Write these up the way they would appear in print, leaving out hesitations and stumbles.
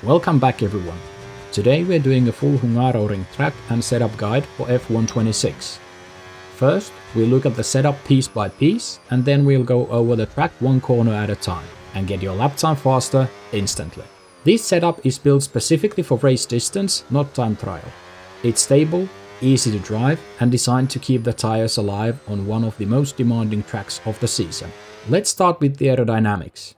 Welcome back everyone. Today we're doing a full Hungaroring track and setup guide for F126. First, we'll look at the setup piece by piece, and then we'll go over the track one corner at a time and get your lap time faster instantly. This setup is built specifically for race distance, not time trial. It's stable, easy to drive, and designed to keep the tires alive on one of the most demanding tracks of the season. Let's start with the aerodynamics.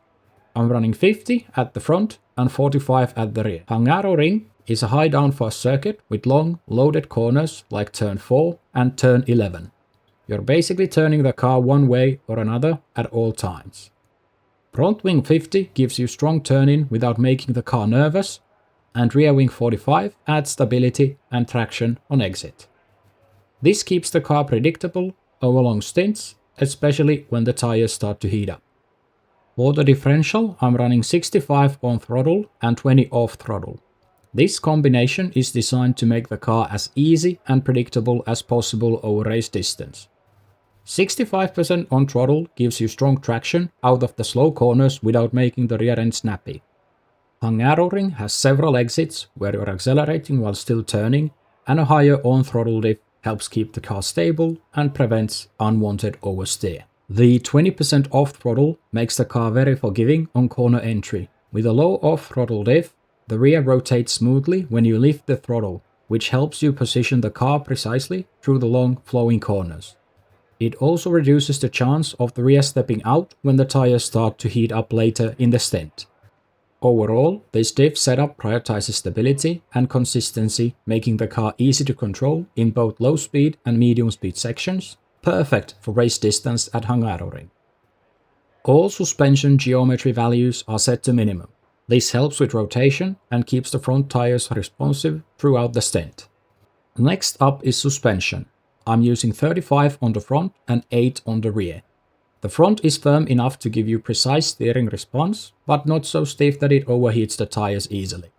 I'm running 50 at the front and 45 at the rear. Hungaroring is a high downforce circuit with long, loaded corners like turn 4 and turn 11. You're basically turning the car one way or another at all times. Front wing 50 gives you strong turn-in without making the car nervous, and rear wing 45 adds stability and traction on exit. This keeps the car predictable over long stints, especially when the tires start to heat up. For the differential, I'm running 65 on throttle and 20 off throttle. This combination is designed to make the car as easy and predictable as possible over race distance. 65% on throttle gives you strong traction out of the slow corners without making the rear end snappy. Hungaroring has several exits where you're accelerating while still turning, and a higher on throttle diff helps keep the car stable and prevents unwanted oversteer. The 20% off throttle makes the car very forgiving on corner entry. With a low off throttle diff, the rear rotates smoothly when you lift the throttle, which helps you position the car precisely through the long flowing corners. It also reduces the chance of the rear stepping out when the tires start to heat up later in the stint. Overall, this diff setup prioritizes stability and consistency, making the car easy to control in both low speed and medium speed sections, perfect for race distance at Hungaroring. All suspension geometry values are set to minimum. This helps with rotation and keeps the front tires responsive throughout the stint. Next up is suspension. I'm using 35 on the front and 8 on the rear. The front is firm enough to give you precise steering response, but not so stiff that it overheats the tires easily.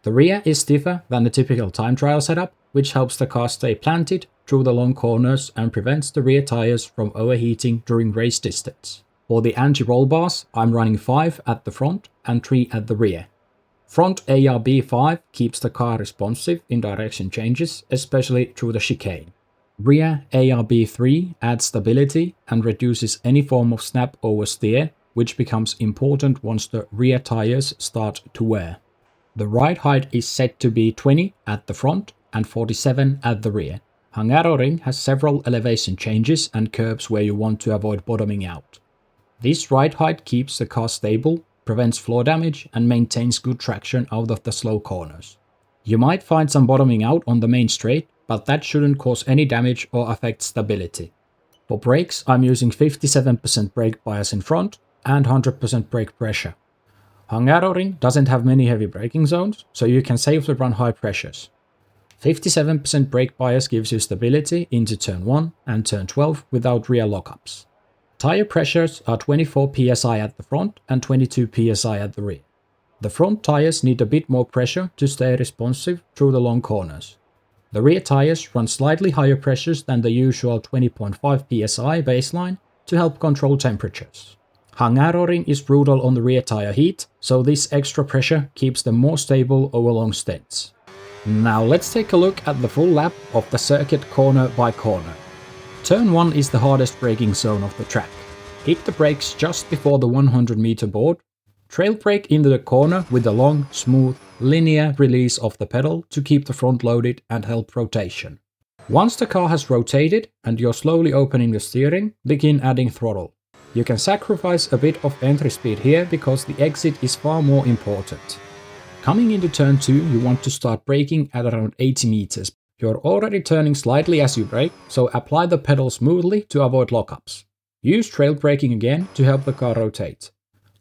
The rear is stiffer than the typical time trial setup, which helps the car stay planted through the long corners and prevents the rear tires from overheating during race distance. For the anti-roll bars, I'm running 5 at the front and 3 at the rear. Front ARB 5 keeps the car responsive in direction changes, especially through the chicane. Rear ARB 3 adds stability and reduces any form of snap oversteer, which becomes important once the rear tires start to wear. The ride height is set to be 20 at the front and 47 at the rear. Hungaroring has several elevation changes and curbs where you want to avoid bottoming out. This ride height keeps the car stable, prevents floor damage, and maintains good traction out of the slow corners. You might find some bottoming out on the main straight, but that shouldn't cause any damage or affect stability. For brakes, I'm using 57% brake bias in front and 100% brake pressure. Hungaroring doesn't have many heavy braking zones, so you can safely run high pressures. 57% brake bias gives you stability into turn 1 and turn 12 without rear lockups. Tyre pressures are 24 psi at the front and 22 psi at the rear. The front tires need a bit more pressure to stay responsive through the long corners. The rear tires run slightly higher pressures than the usual 20.5 psi baseline to help control temperatures. Hungaroring is brutal on the rear tire heat, so this extra pressure keeps them more stable over long stints. Now let's take a look at the full lap of the circuit corner by corner. Turn 1 is the hardest braking zone of the track. Hit the brakes just before the 100 meter board. Trail brake into the corner with a long, smooth, linear release of the pedal to keep the front loaded and help rotation. Once the car has rotated and you're slowly opening the steering, begin adding throttle. You can sacrifice a bit of entry speed here because the exit is far more important. Coming into turn 2, you want to start braking at around 80 meters. You're already turning slightly as you brake, so apply the pedal smoothly to avoid lockups. Use trail braking again to help the car rotate.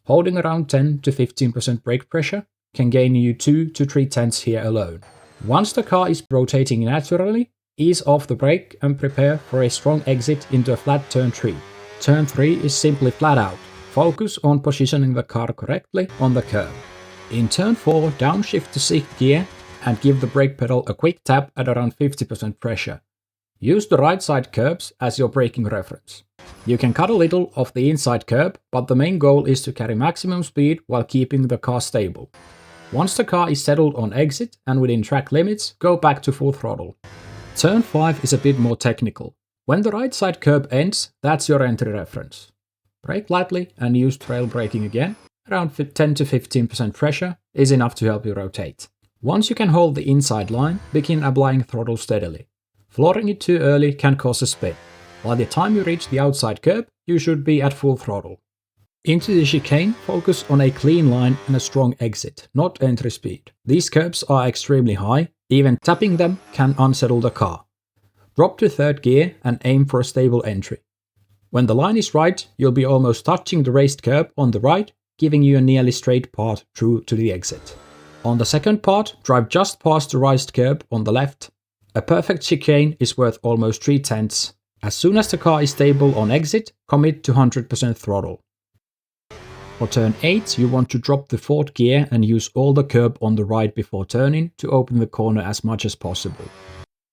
Holding around 10 to 15% brake pressure can gain you 2 to 3 tenths here alone. Once the car is rotating naturally, ease off the brake and prepare for a strong exit into a flat turn 3. Turn 3 is simply flat out. Focus on positioning the car correctly on the curb. In turn 4, downshift to 6th gear and give the brake pedal a quick tap at around 50% pressure. Use the right side curbs as your braking reference. You can cut a little off the inside curb, but the main goal is to carry maximum speed while keeping the car stable. Once the car is settled on exit and within track limits, go back to full throttle. Turn 5 is a bit more technical. When the right side curb ends, that's your entry reference. Brake lightly and use trail braking again. Around 10 to 15% pressure is enough to help you rotate. Once you can hold the inside line, begin applying throttle steadily. Flooring it too early can cause a spin. By the time you reach the outside curb, you should be at full throttle. Into the chicane, focus on a clean line and a strong exit, not entry speed. These curbs are extremely high, even tapping them can unsettle the car. Drop to third gear and aim for a stable entry. When the line is right, you'll be almost touching the raised curb on the right, giving you a nearly straight path through to the exit. On the second part, drive just past the raised curb on the left. A perfect chicane is worth almost 3/10. As soon as the car is stable on exit, commit to 100% throttle. For turn 8, you want to drop the fourth gear and use all the curb on the right before turning to open the corner as much as possible.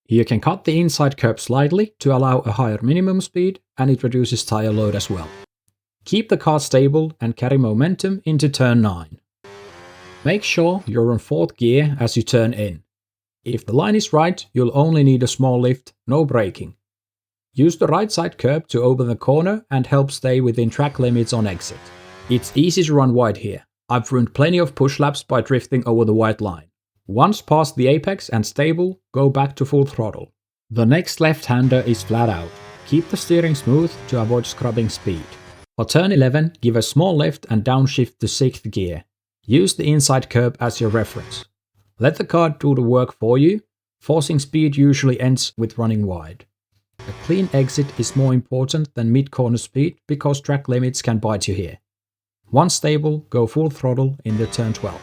You can cut the inside curb slightly to allow a higher minimum speed, and it reduces tire load as well. Keep the car stable and carry momentum into turn 9. Make sure you're on fourth gear as you turn in. If the line is right, you'll only need a small lift, no braking. Use the right side curb to open the corner and help stay within track limits on exit. It's easy to run wide here. I've ruined plenty of push laps by drifting over the white line. Once past the apex and stable, go back to full throttle. The next left-hander is flat out. Keep the steering smooth to avoid scrubbing speed. For turn 11, give a small lift and downshift to 6th gear. Use the inside curb as your reference. Let the car do the work for you. Forcing speed usually ends with running wide. A clean exit is more important than mid-corner speed because track limits can bite you here. Once stable, go full throttle into turn 12.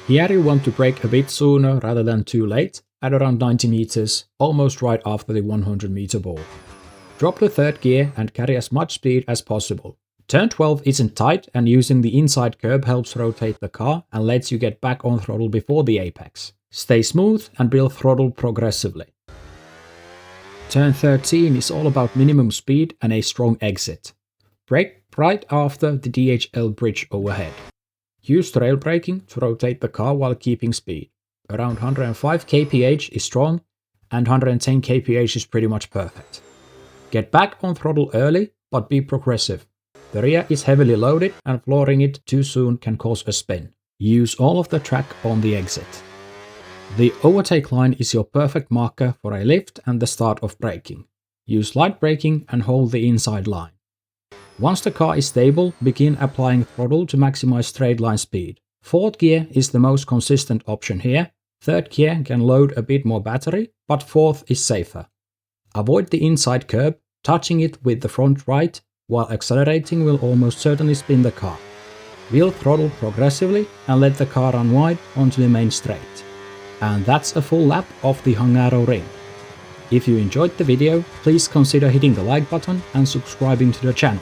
Here you want to brake a bit sooner rather than too late, at around 90 meters, almost right after the 100 meter ball. Drop the third gear and carry as much speed as possible. Turn 12 isn't tight, and using the inside curb helps rotate the car and lets you get back on throttle before the apex. Stay smooth and build throttle progressively. Turn 13 is all about minimum speed and a strong exit. Brake right after the DHL bridge overhead. Use trail braking to rotate the car while keeping speed. Around 105 kph is strong, and 110 kph is pretty much perfect. Get back on throttle early, but be progressive. The rear is heavily loaded, and flooring it too soon can cause a spin. Use all of the track on the exit. The overtake line is your perfect marker for a lift and the start of braking. Use light braking and hold the inside line. Once the car is stable, begin applying throttle to maximize straight line speed. Fourth gear is the most consistent option here. Third gear can load a bit more battery, but fourth is safer. Avoid the inside curb, touching it with the front right, while accelerating will almost certainly spin the car. Wheel throttle progressively and let the car run wide onto the main straight. And that's a full lap of the Hungaroring. If you enjoyed the video, please consider hitting the like button and subscribing to the channel.